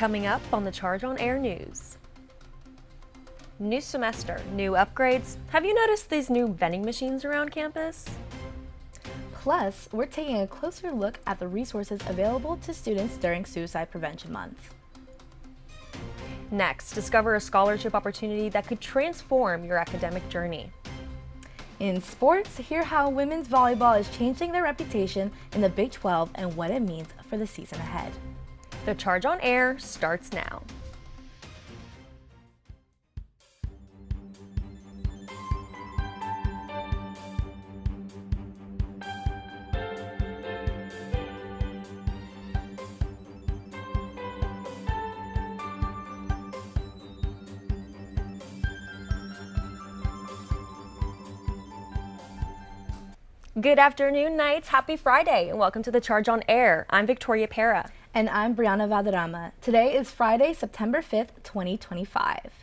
Coming up on the Charge on Air News. New semester, new upgrades. Have you noticed these new vending machines around campus? Plus, we're taking a closer look at the resources available to students during Suicide Prevention Month. Next, discover a scholarship opportunity that could transform your academic journey. In sports, hear how women's volleyball is changing their reputation in the Big 12 and what it means for the season ahead. The Charge on Air starts now. Good afternoon, Knights. Happy Friday, and welcome to the Charge on Air. I'm Victoria Pera. And I'm Bryanna Valderamma. Today is Friday, September 5th, 2025.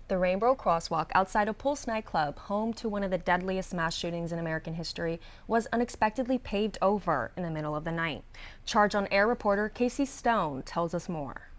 The Rainbow Crosswalk outside of Pulse nightclub, home to one of the deadliest mass shootings in American history, was unexpectedly paved over in the middle of the night. Charge on Air reporter Casey Stone tells us more.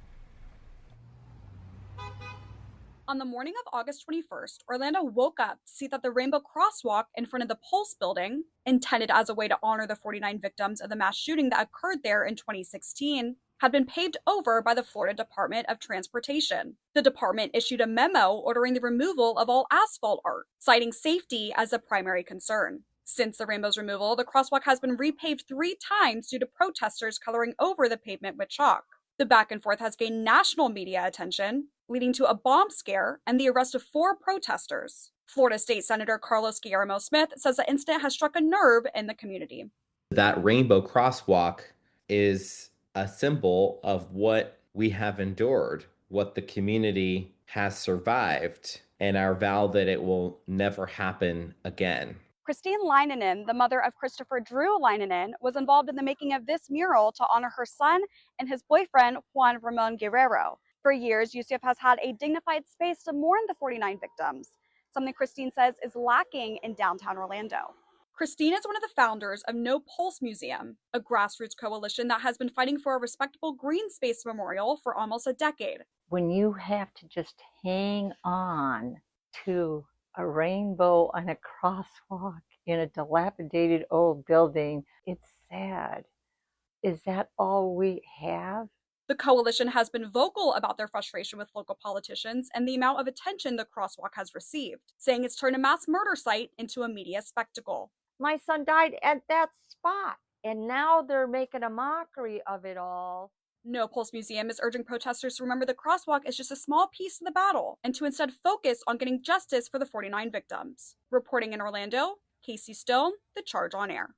On the morning of August 21st, Orlando woke up to see that the Rainbow Crosswalk in front of the Pulse building, intended as a way to honor the 49 victims of the mass shooting that occurred there in 2016, had been paved over by the Florida Department of Transportation. The department issued a memo ordering the removal of all asphalt art, citing safety as a primary concern. Since the Rainbow's removal, the crosswalk has been repaved 3 times due to protesters coloring over the pavement with chalk. The back and forth has gained national media attention, leading to a bomb scare and the arrest of 4 protesters. Florida State Senator Carlos Guillermo Smith says the incident has struck a nerve in the community. That rainbow crosswalk is a symbol of what we have endured, what the community has survived, and our vow that it will never happen again. Christine Leinonen, the mother of Christopher Drew Leinonen, was involved in the making of this mural to honor her son and his boyfriend, Juan Ramon Guerrero. For years, UCF has had a dignified space to mourn the 49 victims, something Christine says is lacking in downtown Orlando. Christine is one of the founders of No Pulse Museum, a grassroots coalition that has been fighting for a respectable green space memorial for almost a decade. When you have to just hang on to a rainbow on a crosswalk in a dilapidated old building, it's sad. Is that all we have? The coalition has been vocal about their frustration with local politicians and the amount of attention the crosswalk has received, saying it's turned a mass murder site into a media spectacle. My son died at that spot, and now they're making a mockery of it all. No Pulse Museum is urging protesters to remember the crosswalk is just a small piece of the battle and to instead focus on getting justice for the 49 victims. Reporting in Orlando, Casey Stone, The Charge on Air.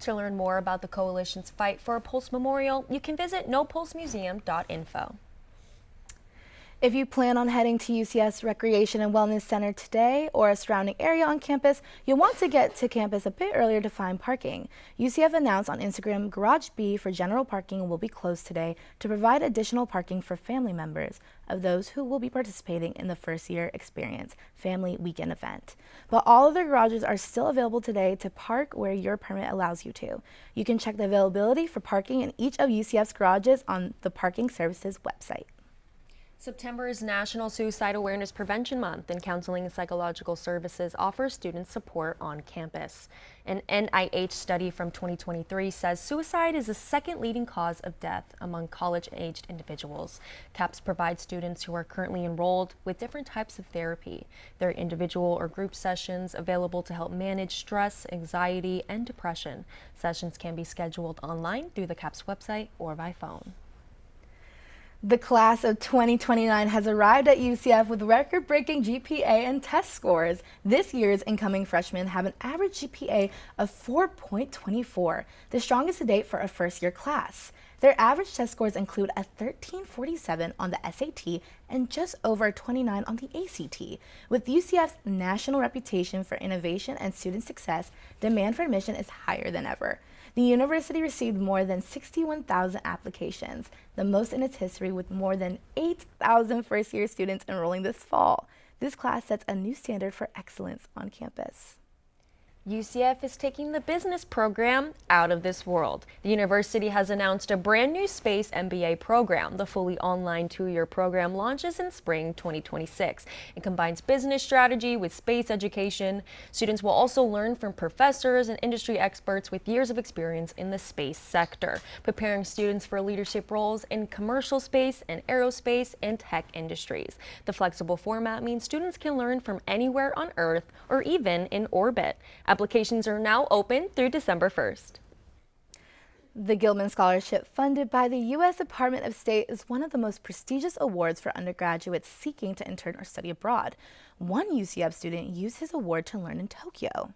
To learn more about the coalition's fight for a Pulse Memorial, you can visit nopulsemuseum.info. If you plan on heading to UCF's Recreation and Wellness Center today or a surrounding area on campus, you'll want to get to campus a bit earlier to find parking. UCF announced on Instagram Garage B for general parking will be closed today to provide additional parking for family members of those who will be participating in the First Year Experience Family Weekend event. But all of the garages are still available today to park where your permit allows you to. You can check the availability for parking in each of UCF's garages on the Parking Services website. September is National Suicide Awareness Prevention Month, and Counseling and Psychological Services offers students support on campus. An NIH study from 2023 says suicide is the second leading cause of death among college-aged individuals. CAPS provides students who are currently enrolled with different types of therapy. There are individual or group sessions available to help manage stress, anxiety, and depression. Sessions can be scheduled online through the CAPS website or by phone. The class of 2029 has arrived at UCF with record-breaking GPA and test scores. This year's incoming freshmen have an average GPA of 4.24, the strongest to date for a first-year class. Their average test scores include a 1347 on the SAT and just over 29 on the ACT. With UCF's national reputation for innovation and student success, demand for admission is higher than ever. The university received more than 61,000 applications, the most in its history, with more than 8,000 first-year students enrolling this fall. This class sets a new standard for excellence on campus. UCF is taking the business program out of this world. The university has announced a brand new space MBA program. The fully online 2-year program launches in spring 2026. It combines business strategy with space education. Students will also learn from professors and industry experts with years of experience in the space sector, preparing students for leadership roles in commercial space and aerospace and tech industries. The flexible format means students can learn from anywhere on Earth or even in orbit. Applications are now open through December 1st. The Gilman Scholarship, funded by the U.S. Department of State, is one of the most prestigious awards for undergraduates seeking to intern or study abroad. One UCF student used his award to learn in Tokyo.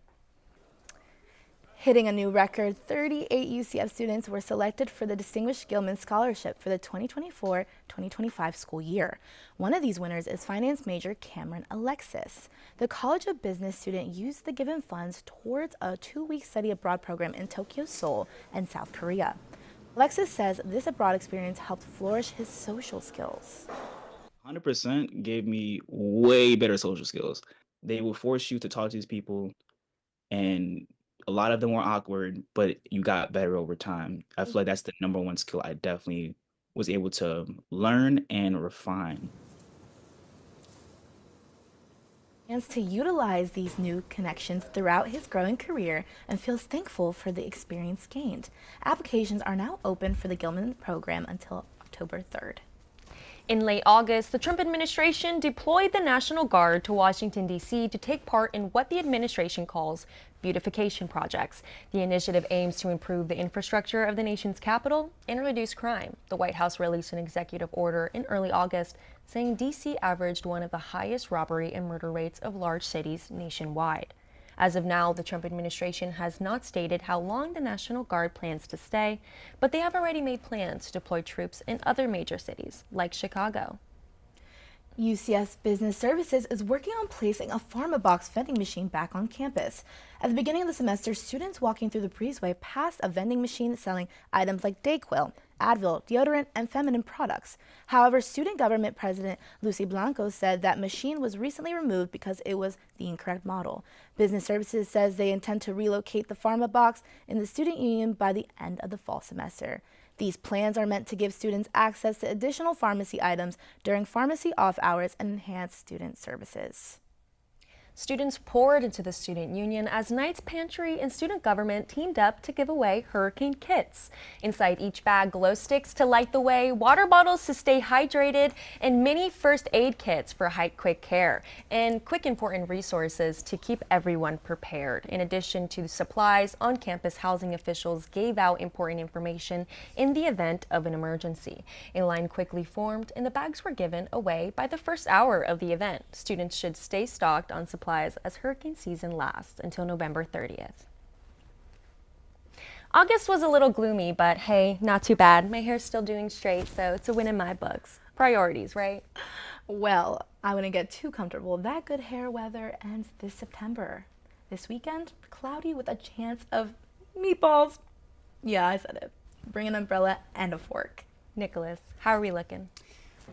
Hitting a new record, 38 UCF students were selected for the Distinguished Gilman Scholarship for the 2024-2025 school year. One of these winners is finance major Cameron Alexis. The College of Business student used the given funds towards a 2-week study abroad program in Tokyo, Seoul, and South Korea. Alexis says this abroad experience helped flourish his social skills. 100% gave me way better social skills. They will force you to talk to these people, and a lot of them were awkward, but you got better over time. I feel like that's the number one skill I definitely was able to learn and refine. Plans to utilize these new connections throughout his growing career and feels thankful for the experience gained. Applications are now open for the Gilman program until October 3rd. In late August, the Trump administration deployed the National Guard to Washington, D.C. to take part in what the administration calls beautification projects. The initiative aims to improve the infrastructure of the nation's capital and reduce crime. The White House released an executive order in early August saying D.C. averaged one of the highest robbery and murder rates of large cities nationwide. As of now, the Trump administration has not stated how long the National Guard plans to stay, but they have already made plans to deploy troops in other major cities, like Chicago. UCF's Business Services is working on placing a PharmaBox vending machine back on campus. At the beginning of the semester, students walking through the breezeway passed a vending machine selling items like Dayquil, Advil, deodorant, and feminine products. However, Student Government President Lucy Blanco said that machine was recently removed because it was the incorrect model. Business Services says they intend to relocate the PharmaBox in the student union by the end of the fall semester. These plans are meant to give students access to additional pharmacy items during pharmacy off hours and enhance student services. Students poured into the student union as Knights Pantry and student government teamed up to give away hurricane kits. Inside each bag, glow sticks to light the way, water bottles to stay hydrated, and mini first aid kits for quick care, and quick important resources to keep everyone prepared. In addition to supplies, on-campus housing officials gave out important information in the event of an emergency. A line quickly formed, and the bags were given away by the first hour of the event. Students should stay stocked on supplies as hurricane season lasts until November 30th. August was a little gloomy, but hey, not too bad. My hair's still doing straight, so it's a win in my books. Priorities, right? Well, I wouldn't get too comfortable. That good hair weather ends this September. This weekend, cloudy with a chance of meatballs. Yeah, I said it. Bring an umbrella and a fork. Nicholas, how are we looking?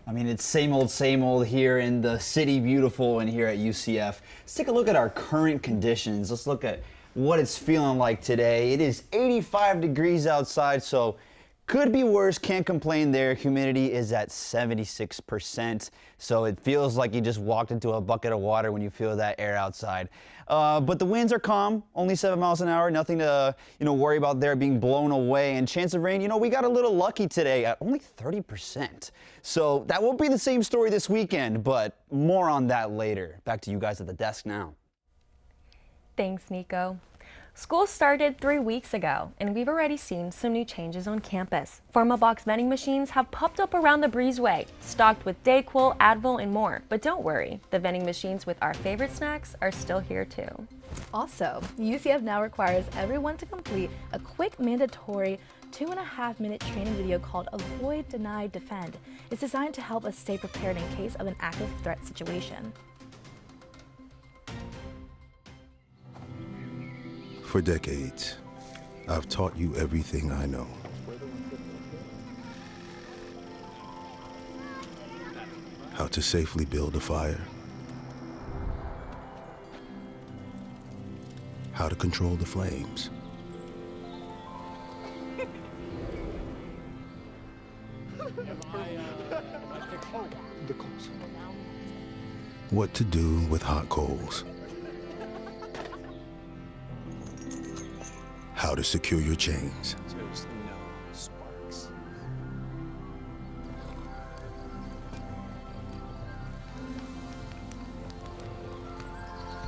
I mean, it's same old here in the city beautiful and here at UCF. Let's take a look at our current conditions. Let's look at what it's feeling like today. It is 85 degrees outside, so could be worse, can't complain there. Humidity is at 76%, so it feels like you just walked into a bucket of water when you feel that air outside. But the winds are calm, only 7 miles an hour, nothing to worry about there being blown away. And chance of rain, we got a little lucky today at only 30%. So that won't be the same story this weekend, but more on that later. Back to you guys at the desk now. Thanks, Nico. School started 3 weeks ago, and we've already seen some new changes on campus. PharmaBox vending machines have popped up around the breezeway, stocked with Dayquil, Advil, and more. But don't worry, the vending machines with our favorite snacks are still here too. Also, UCF now requires everyone to complete a quick mandatory 2.5-minute training video called Avoid, Deny, Defend. It's designed to help us stay prepared in case of an active threat situation. For decades, I've taught you everything I know. How to safely build a fire. how to control the flames. What to do with hot coals. How to secure your chains.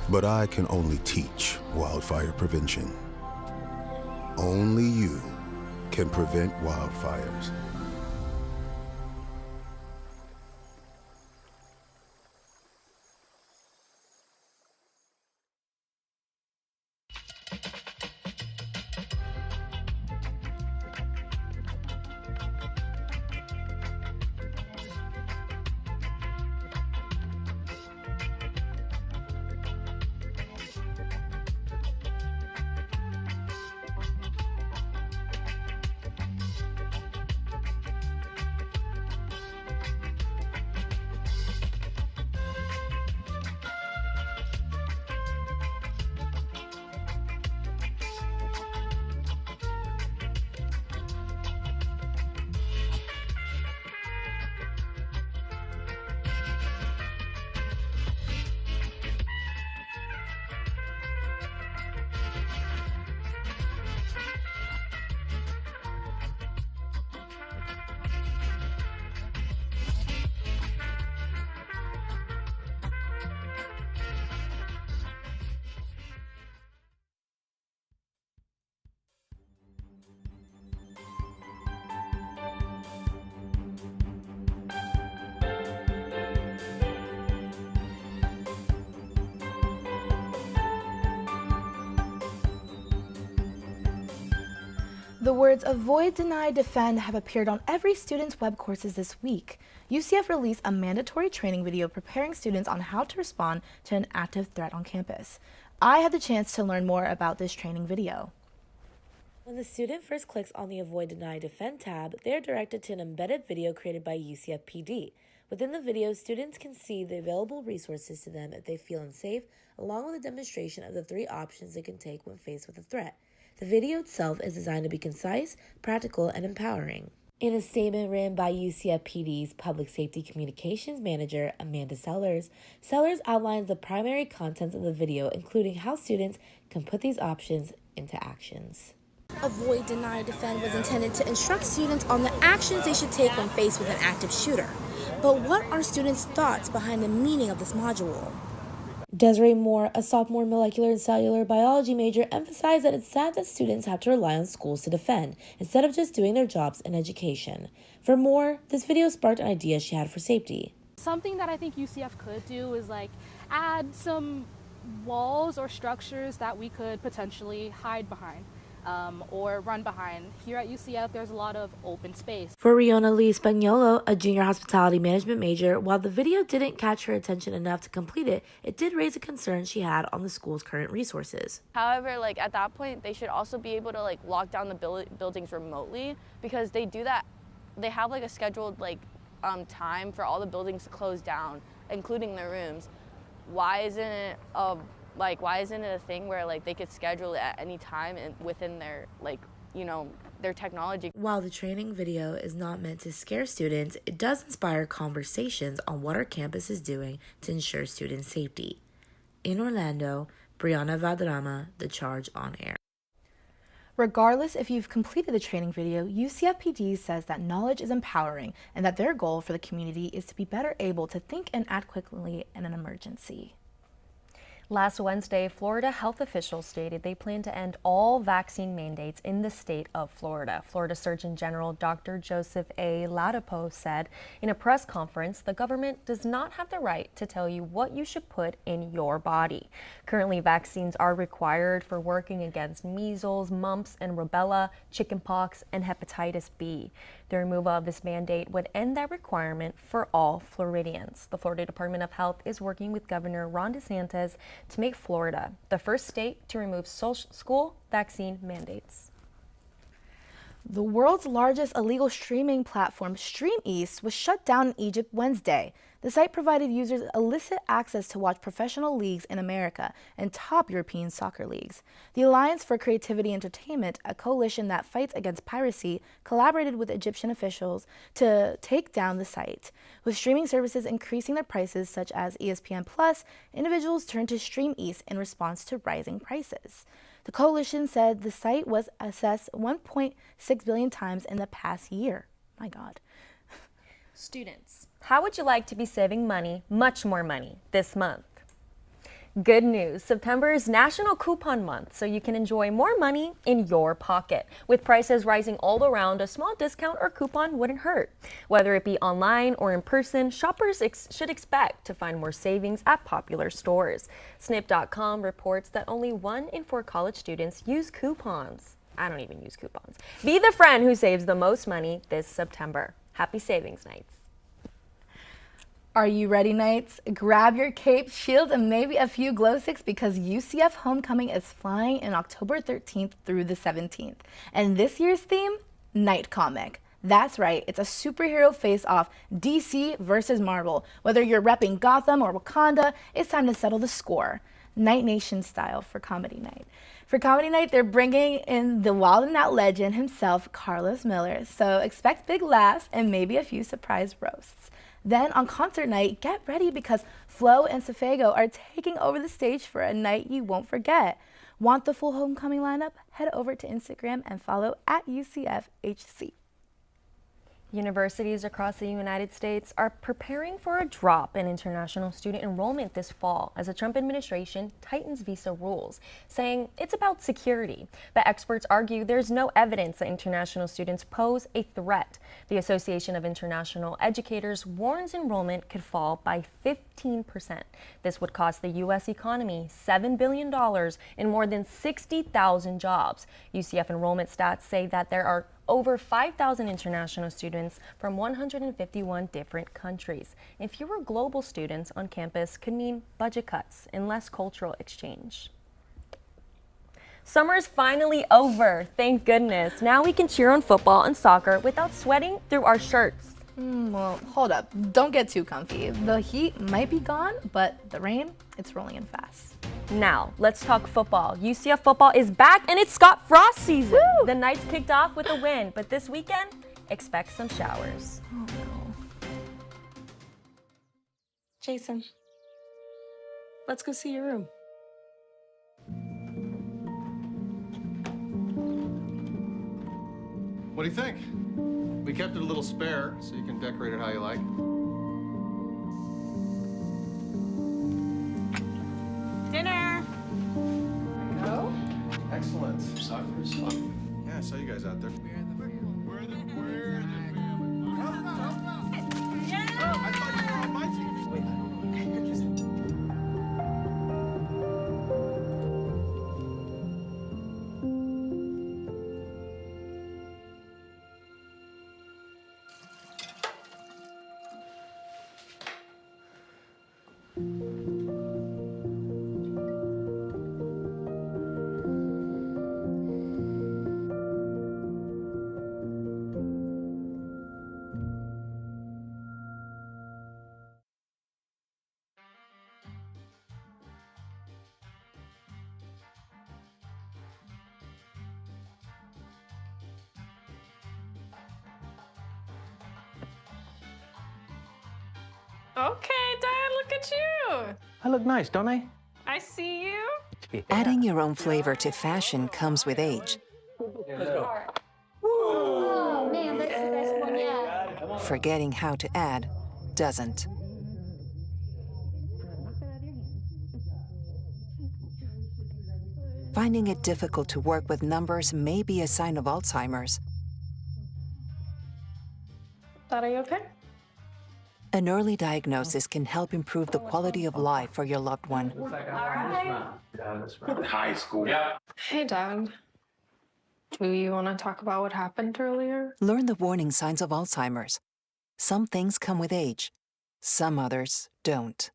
But I can only teach wildfire prevention. Only you can prevent wildfires. The words avoid, deny, defend have appeared on every student's web courses this week. UCF released a mandatory training video preparing students on how to respond to an active threat on campus. I had the chance to learn more about this training video. When the student first clicks on the Avoid, Deny, Defend tab, they are directed to an embedded video created by UCF PD. Within the video, students can see the available resources to them if they feel unsafe, along with a demonstration of the 3 options they can take when faced with a threat. The video itself is designed to be concise, practical, and empowering. In a statement written by UCF PD's Public Safety Communications Manager, Amanda Sellers outlines the primary contents of the video, including how students can put these options into actions. Avoid, Deny, Defend was intended to instruct students on the actions they should take when faced with an active shooter. But what are students' thoughts behind the meaning of this module? Desiree Moore, a sophomore molecular and cellular biology major, emphasized that it's sad that students have to rely on schools to defend, instead of just doing their jobs in education. For Moore, this video sparked an idea she had for safety. Something that I think UCF could do is add some walls or structures that we could potentially hide behind. Or run behind. Here at UCF, there's a lot of open space. For Riona Lee Spagnuolo, a junior hospitality management major, while the video didn't catch her attention enough to complete it, it did raise a concern she had on the school's current resources. However, at that point, they should also be able to lock down the buildings remotely, because they do that. They have a scheduled time for all the buildings to close down, including their rooms. Why isn't it why isn't it a thing where they could schedule it at any time and within their their technology? While the training video is not meant to scare students, it does inspire conversations on what our campus is doing to ensure student safety. In Orlando, Bryanna Valderamma, The Charge on Air. Regardless if you've completed the training video, UCF PD says that knowledge is empowering and that their goal for the community is to be better able to think and act quickly in an emergency. Last Wednesday, Florida health officials stated they plan to end all vaccine mandates in the state of Florida. Florida Surgeon General Dr. Joseph A. Ladapo said in a press conference, the government does not have the right to tell you what you should put in your body. Currently, vaccines are required for working against measles, mumps and rubella, chickenpox, and hepatitis B. The removal of this mandate would end that requirement for all Floridians. The Florida Department of Health is working with Governor Ron DeSantis to make Florida the first state to remove school vaccine mandates. The world's largest illegal streaming platform, StreamEast, was shut down in Egypt Wednesday. The site provided users illicit access to watch professional leagues in America and top European soccer leagues. The Alliance for Creativity Entertainment, a coalition that fights against piracy, collaborated with Egyptian officials to take down the site. With streaming services increasing their prices, such as ESPN Plus, individuals turned to StreamEast in response to rising prices. The coalition said the site was accessed 1.6 billion times in the past year. My God. Students, how would you like to be saving money, much more money, this month? Good news, September is National Coupon Month, so you can enjoy more money in your pocket. With prices rising all around, a small discount or coupon wouldn't hurt. Whether it be online or in person, shoppers should expect to find more savings at popular stores. Snip.com reports that only 1 in 4 college students use coupons. I don't even use coupons. Be the friend who saves the most money this September. Happy Savings Nights. Are you ready, Knights? Grab your capes, shields, and maybe a few glow sticks because UCF Homecoming is flying in October 13th through the 17th. And this year's theme, Night Comic. That's right, it's a superhero face-off, DC versus Marvel. Whether you're repping Gotham or Wakanda, it's time to settle the score. Night Nation style for Comedy Night. For Comedy Night, they're bringing in the Wild and Out legend himself, Carlos Miller. So expect big laughs and maybe a few surprise roasts. Then on concert night, get ready because Flo and Sefego are taking over the stage for a night you won't forget. Want the full homecoming lineup? Head over to Instagram and follow at UCFHC. Universities across the United States are preparing for a drop in international student enrollment this fall as the Trump administration tightens visa rules, saying it's about security. But experts argue there's no evidence that international students pose a threat. The Association of International Educators warns enrollment could fall by 15%. This would cost the U.S. economy $7 billion and more than 60,000 jobs. UCF enrollment stats say that there are over 5,000 international students from 151 different countries. And fewer global students on campus could mean budget cuts and less cultural exchange. Summer's finally over, thank goodness. Now we can cheer on football and soccer without sweating through our shirts. Well, hold up. Don't get too comfy. The heat might be gone, but the rain, it's rolling in fast. Now, let's talk football. UCF football is back and it's Scott Frost season. Woo! The Knights kicked off with a win, but this weekend, expect some showers. Oh no. Jason, let's go see your room. What do you think? We kept it a little spare so you can decorate it how you like. Dinner. Go. Excellent. Soccer is fun. Yeah, I saw you guys out there. We're the family. Yeah. Oh, I thought you were on my team. Okay, Dad, look at you. I look nice, don't I? I see you. Yeah. Adding your own flavor to fashion comes with age. Oh, man, that's the best one yet. Forgetting how to add doesn't. Finding it difficult to work with numbers may be a sign of Alzheimer's. Dad, are you okay? An early diagnosis can help improve the quality of life for your loved one. High school. Yeah. Hey, Dad. Do you want to talk about what happened earlier? Learn the warning signs of Alzheimer's. Some things come with age. Some others don't.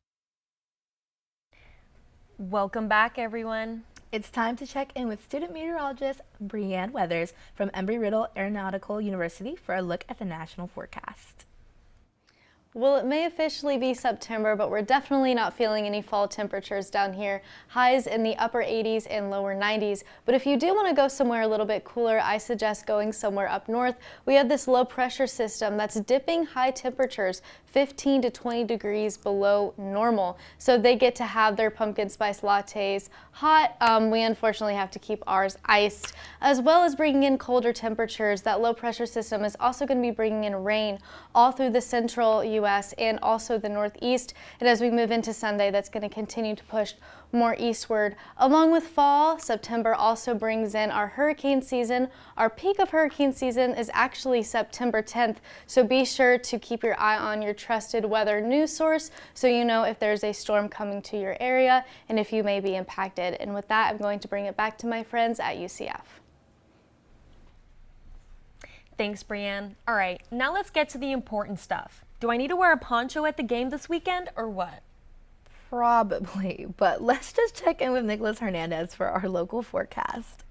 Welcome back, everyone. It's time to check in with student meteorologist Bryanna Weathers from Embry-Riddle Aeronautical University for a look at the national forecast. Well, it may officially be September, but we're definitely not feeling any fall temperatures down here. Highs in the upper 80s and lower 90s. But if you do want to go somewhere a little bit cooler, I suggest going somewhere up north. We have this low pressure system that's dipping high temperatures 15 to 20 degrees below normal. So they get to have their pumpkin spice lattes hot. We unfortunately have to keep ours iced, as well as bringing in colder temperatures. That low pressure system is also going to be bringing in rain all through the central U.S. and also the northeast. And as we move into Sunday, that's going to continue to push more eastward. Along with fall, September also brings in our hurricane season. Our peak of hurricane season is actually September 10th, so be sure to keep your eye on your trusted weather news source so you know if there's a storm coming to your area and if you may be impacted. And with that, I'm going to bring it back to my friends at UCF. Thanks, Bryanna. All right, now let's get to the important stuff. Do I need to wear a poncho at the game this weekend or what? Probably, but let's just check in with Hernandez for our local forecast.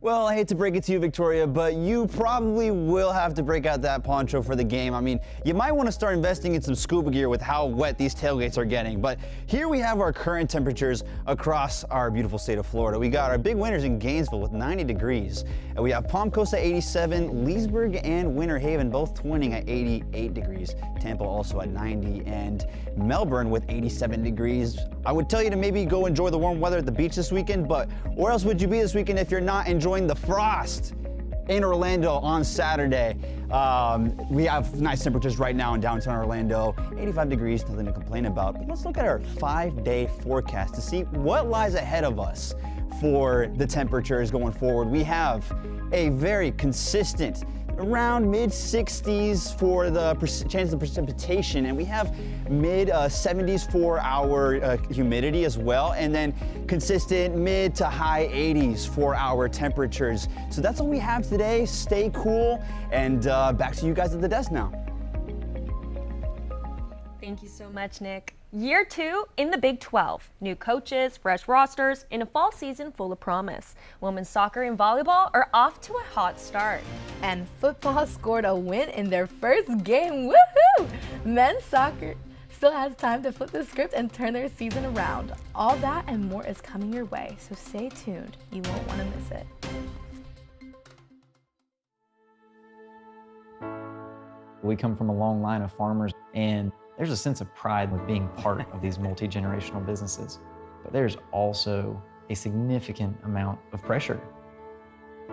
Well, I hate to break it to you, Victoria, but you probably will have to break out that poncho for the game. I mean, you might want to start investing in some scuba gear with how wet these tailgates are getting. But here we have our current temperatures across our beautiful state of Florida. We got our big winners in Gainesville with 90 degrees. And we have Palm Coast at 87, Leesburg and Winter Haven both twinning at 88 degrees. Tampa also at 90, and Melbourne with 87 degrees. I would tell you to maybe go enjoy the warm weather at the beach this weekend, but where else would you be this weekend if you're not enjoying the frost in Orlando on Saturday? We have nice temperatures right now in downtown Orlando, 85 degrees, nothing to complain about. But let's look at our 5-day forecast to see what lies ahead of us for the temperatures going forward. We have a very consistent around mid-60s for the chance of precipitation, and we have mid-70s for our humidity as well, and then consistent mid to high 80s for our temperatures. So that's all we have today. Stay cool, and back to you guys at the desk now. Thank you so much, Nick. Year 2 in the Big 12. New coaches, fresh rosters, and a fall season full of promise. Women's soccer and volleyball are off to a hot start. And football scored a win in their first game. Woohoo! Men's soccer still has time to flip the script and turn their season around. All that and more is coming your way, so stay tuned. You won't want to miss it. We come from a long line of farmers, and there's a sense of pride with being part of these multi-generational businesses. But there's also a significant amount of pressure.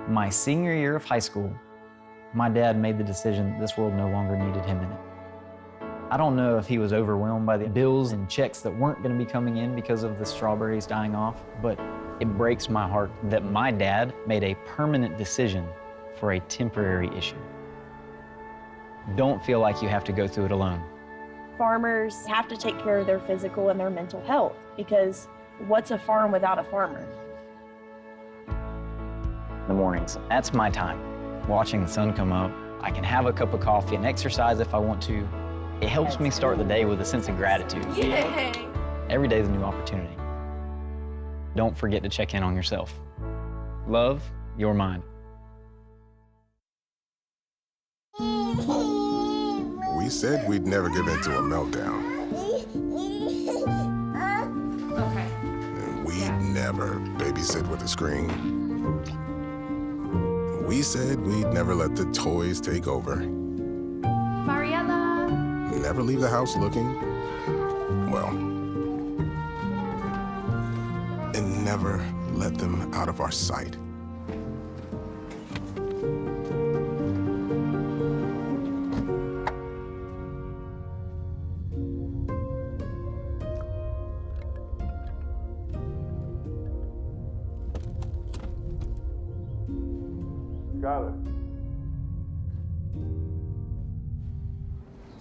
My senior year of high school, my dad made the decision that this world no longer needed him in it. I don't know if he was overwhelmed by the bills and checks that weren't going to be coming in because of the strawberries dying off, but it breaks my heart that my dad made a permanent decision for a temporary issue. Don't feel like you have to go through it alone. Farmers have to take care of their physical and their mental health, because what's a farm without a farmer? In the mornings, that's my time. Watching the sun come up, I can have a cup of coffee and exercise if I want to. It helps me start the day with a sense of gratitude. Yay! Every day is a new opportunity. Don't forget to check in on yourself. Love, your mind. We said we'd never give in to a meltdown. Okay. And we'd never babysit with a screen. We said we'd never let the toys take over. Mariella! Never leave the house looking, well, and never let them out of our sight.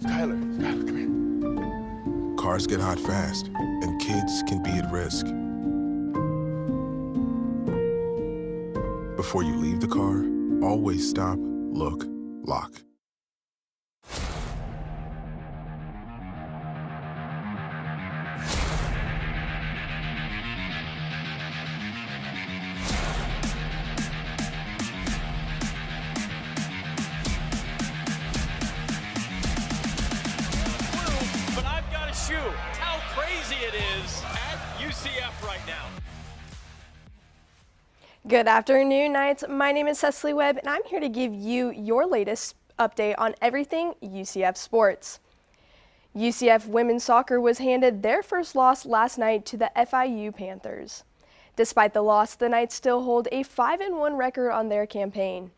Skyler, come here. Cars get hot fast, and kids can be at risk. Before you leave the car, always stop, look, lock. it is at UCF right now. Good afternoon, Knights. My name is Cecily Webb, and I'm here to give you your latest update on everything UCF sports. UCF women's soccer was handed their first loss last night to the FIU Panthers. Despite the loss, the Knights still hold a 5-1 record on their campaign.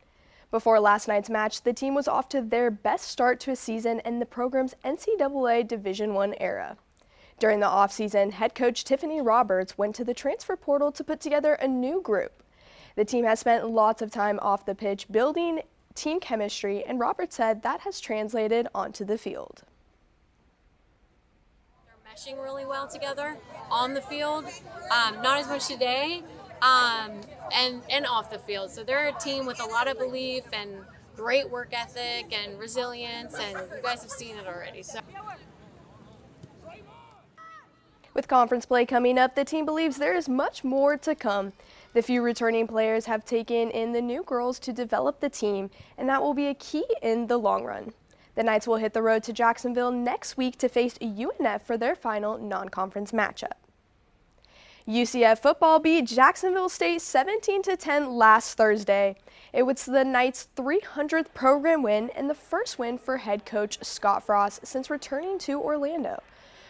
Before last night's match, the team was off to their best start to a season in the program's NCAA Division I era. During the offseason, head coach Tiffany Roberts went to the transfer portal to put together a new group. The team has spent lots of time off the pitch building team chemistry, and Roberts said that has translated onto the field. They're meshing really well together on the field, not as much today, and off the field. So they're a team with a lot of belief and great work ethic and resilience, and you guys have seen it already. So. With conference play coming up, the team believes there is much more to come. The few returning players have taken in the new girls to develop the team, and that will be a key in the long run. The Knights will hit the road to Jacksonville next week to face UNF for their final non-conference matchup. UCF football beat Jacksonville State 17-10 last Thursday. It was the Knights' 300th program win and the first win for head coach Scott Frost since returning to Orlando.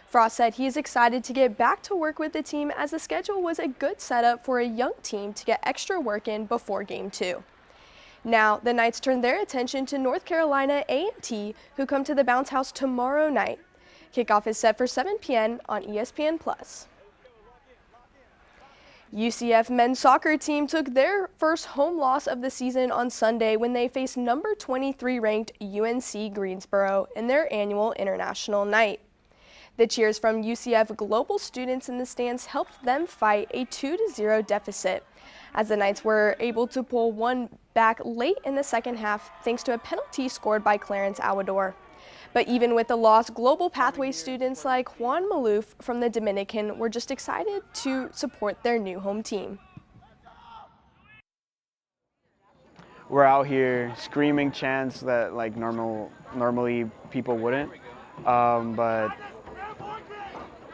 Frost said he is excited to get back to work with the team as the schedule was a good setup for a young team to get extra work in before Game 2. Now, the Knights turn their attention to North Carolina A&T, who come to the Bounce House tomorrow night. Kickoff is set for 7 p.m. on ESPN+. UCF men's soccer team took their first home loss of the season on Sunday when they faced number 23 ranked UNC Greensboro in their annual international night. The cheers from UCF Global students in the stands helped them fight a 2-0 deficit, as the Knights were able to pull one back late in the second half thanks to a penalty scored by Clarence Awador. But even with the loss, Global Pathway students like Juan Malouf from the Dominican were just excited to support their new home team. We're out here screaming chants that like normally people wouldn't, but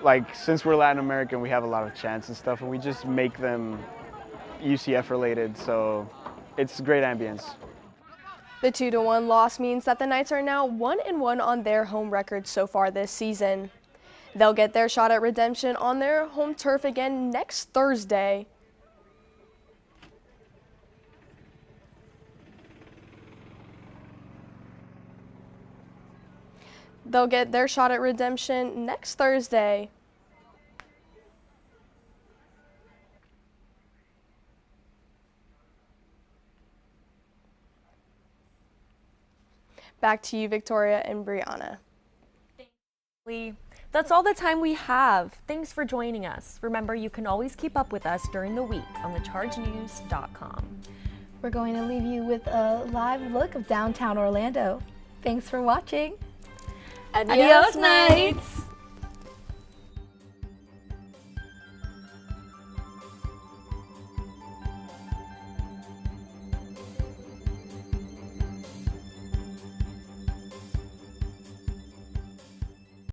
like since we're Latin American, we have a lot of chants and stuff, and we just make them UCF related, so it's great ambience. The 2-1 loss means that the Knights are now 1-1 on their home record so far this season. They'll get their shot at redemption on their home turf again next Thursday. They'll get their shot at redemption next Thursday. Back to you, Victoria and Bryanna. That's all the time we have. Thanks for joining us. Remember, you can always keep up with us during the week on thechargenews.com. We're going to leave you with a live look of downtown Orlando. Thanks for watching. Adios, Knights!